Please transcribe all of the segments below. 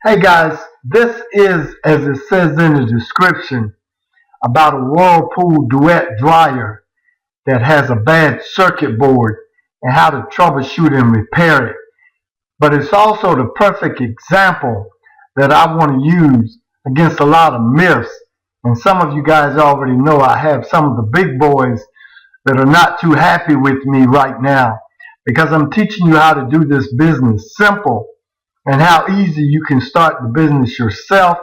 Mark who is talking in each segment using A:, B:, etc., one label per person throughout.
A: Hey guys, this is, as it says in the description, about a Whirlpool Dryer that has a bad circuit board and how to troubleshoot and repair it. But it's also the perfect example that I want to use against a lot of myths. And some of you guys already know I have some of the big boys that are not too happy with me right now because I'm teaching you how to do this business simple and how easy you can start the business yourself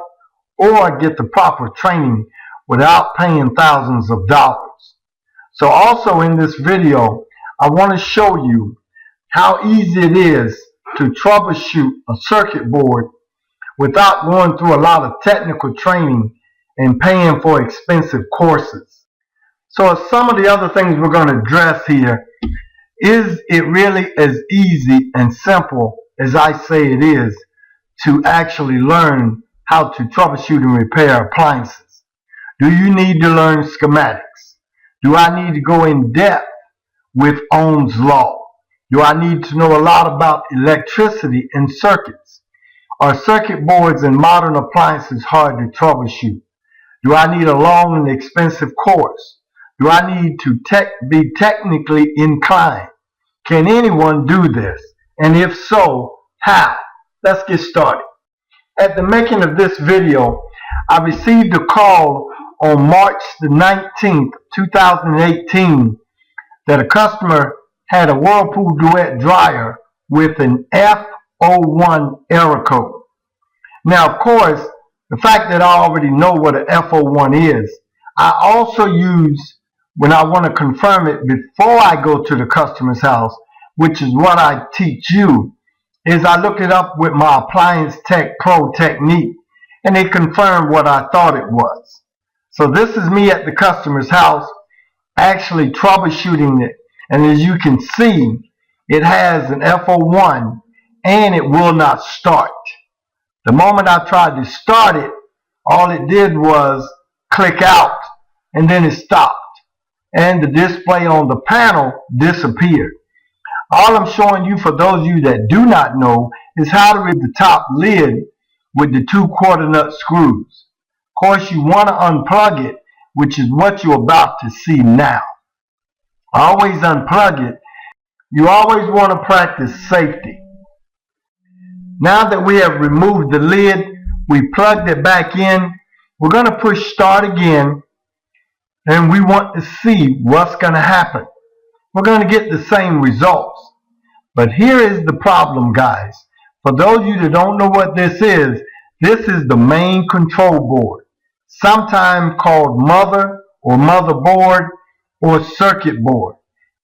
A: or get the proper training without paying thousands of dollars. So also in this video, I want to show you how easy it is to troubleshoot a circuit board without going through a lot of technical training and paying for expensive courses. So as some of the other things we're going to address here, is it really as easy and simple as I say it is to actually learn how to troubleshoot and repair appliances? Do you need to learn schematics? Do I need to go in depth with Ohm's law? Do I need to know a lot about electricity and circuits? Are circuit boards and modern appliances hard to troubleshoot? Do I need a long and expensive course? Do I need to be technically inclined? Can anyone do this? And if so, how? Let's get started. At the making of this video, I received a call on March the 19th, 2018 that a customer had a Whirlpool Dryer with an F01 error code. Now, of course, the fact that I already know what an F01 is, I also use, when I want to confirm it before I go to the customer's house, which is what I teach you, is I look it up with my Appliance Tech Pro technique, and it confirmed what I thought it was. So this is me at the customer's house, actually troubleshooting it, and as you can see, it has an F01, and it will not start. The moment I tried to start it, all it did was click out, and then it stopped, and the display on the panel disappeared. All I'm showing you, for those of you that do not know, is how to read the top lid with the 2 quarter nut screws. Of course, you want to unplug it, which is what you're about to see now. Always unplug it. You always want to practice safety. Now that we have removed the lid, we plugged it back in, we're going to push start again, and we want to see what's going to happen. We're going to get the same results. But here is the problem, guys. For those of you that don't know what this is the main control board, sometimes called mother or motherboard or circuit board.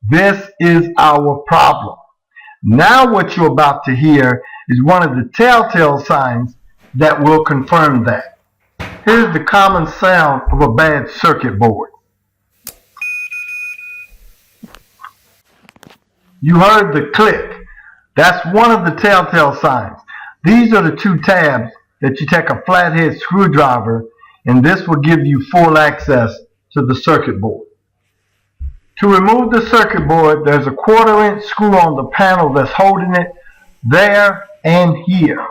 A: This is our problem. Now what you're about to hear is one of the telltale signs that will confirm that. Here's the common sound of a bad circuit board. You heard the click. That's one of the telltale signs. These are the 2 tabs that you take a flathead screwdriver, and this will give you full access to the circuit board. To remove the circuit board, there's a 1/4" screw on the panel that's holding it there and here.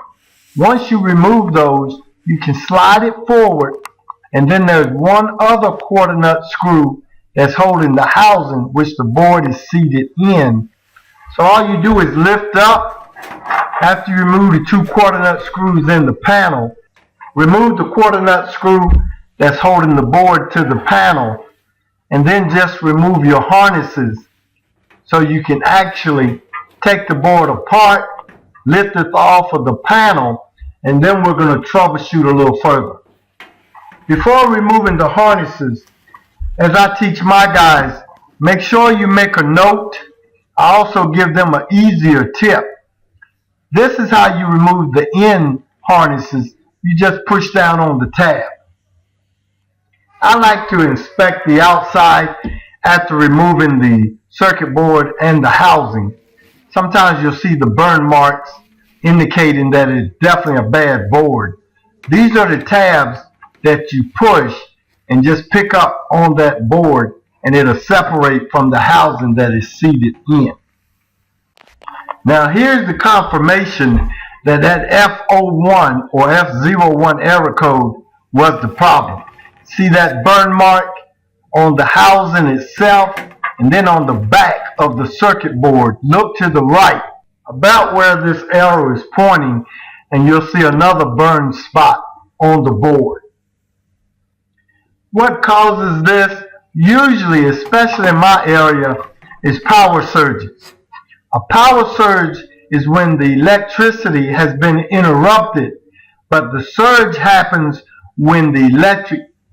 A: Once you remove those, you can slide it forward, and then there's one other 1/4 nut screw that's holding the housing which the board is seated in. So all you do is lift up after you remove the 2 1/4 nut screws in the panel. Remove the 1/4 nut screw that's holding the board to the panel, and then just remove your harnesses so you can actually take the board apart, lift it off of the panel, and then we're going to troubleshoot a little further. Before removing the harnesses, as I teach my guys, make sure you make a note. I also give them an easier tip. This is how you remove the end harnesses. You just push down on the tab. I like to inspect the outside after removing the circuit board and the housing. Sometimes you'll see the burn marks indicating that it's definitely a bad board. These are the tabs that you push and just pick up on that board, and it'll separate from the housing that is seated in. Now here's the confirmation that F01 or F01 error code was the problem. See that burn mark on the housing itself and then on the back of the circuit board. Look to the right about where this arrow is pointing and you'll see another burn spot on the board. What causes this? Usually, especially in my area, is power surges. A power surge is when the electricity has been interrupted, but the surge happens when the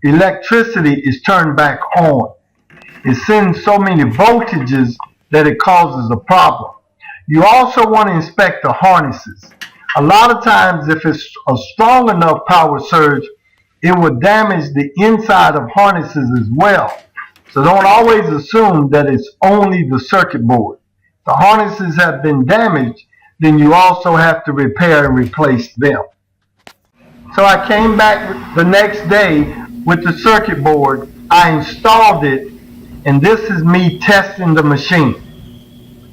A: electricity is turned back on. It sends so many voltages that it causes a problem. You also want to inspect the harnesses. A lot of times, if it's a strong enough power surge, it will damage the inside of harnesses as well. So don't always assume that it's only the circuit board. If the harnesses have been damaged, then you also have to repair and replace them. So I came back the next day with the circuit board. I installed it, and this is me testing the machine.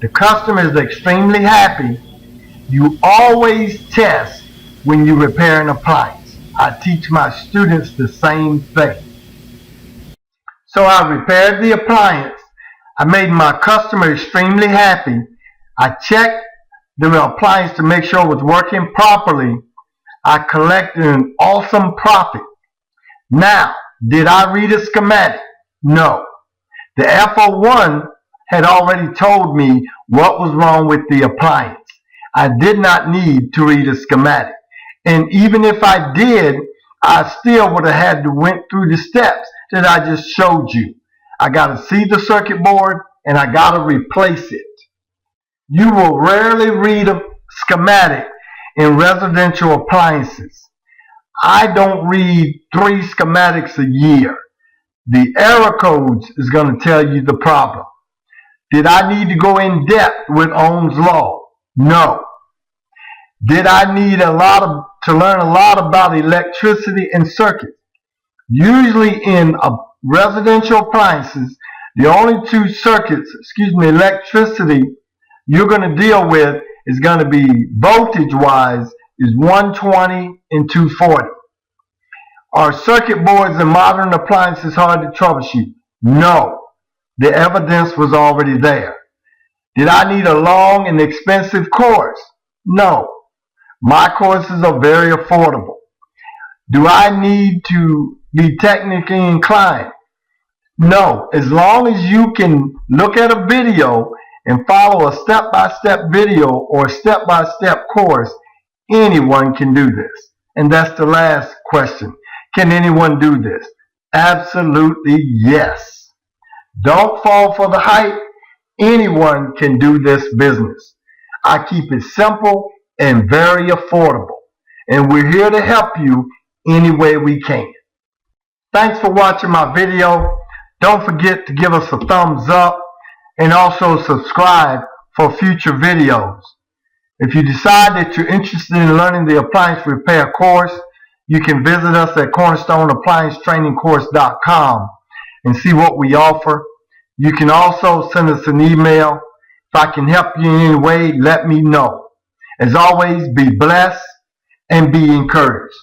A: The customer is extremely happy. You always test when you repair an appliance. I teach my students the same thing. So I repaired the appliance. I made my customer extremely happy. I checked the appliance to make sure it was working properly. I collected an awesome profit. Now, did I read a schematic? No. The F01 had already told me what was wrong with the appliance. I did not need to read a schematic. And even if I did, I still would have had to went through the steps that I just showed you. I got to see the circuit board and I got to replace it. You will rarely read a schematic in residential appliances. I don't read 3 schematics a year. The error codes is going to tell you the problem. Did I need to go in depth with Ohm's law? No. Did I need to learn a lot about electricity and circuits? Usually in residential appliances, the only 2 circuits, electricity you're going to deal with is going to be voltage-wise is 120 and 240. Are circuit boards in modern appliances hard to troubleshoot? No. The evidence was already there. Did I need a long and expensive course? No. My courses are very affordable. Do I need to be technically inclined? No. As long as you can look at a video and follow a step-by-step video or step-by-step course, anyone can do this. And that's the last question. Can anyone do this? Absolutely yes. Don't fall for the hype. Anyone can do this business. I keep it simple and very affordable. And we're here to help you any way we can. Thanks for watching my video. Don't forget to give us a thumbs up and also subscribe for future videos. If you decide that you're interested in learning the appliance repair course, you can visit us at cornerstoneappliancetrainingcourse.com and see what we offer. You can also send us an email. If I can help you in any way, let me know. As always, be blessed and be encouraged.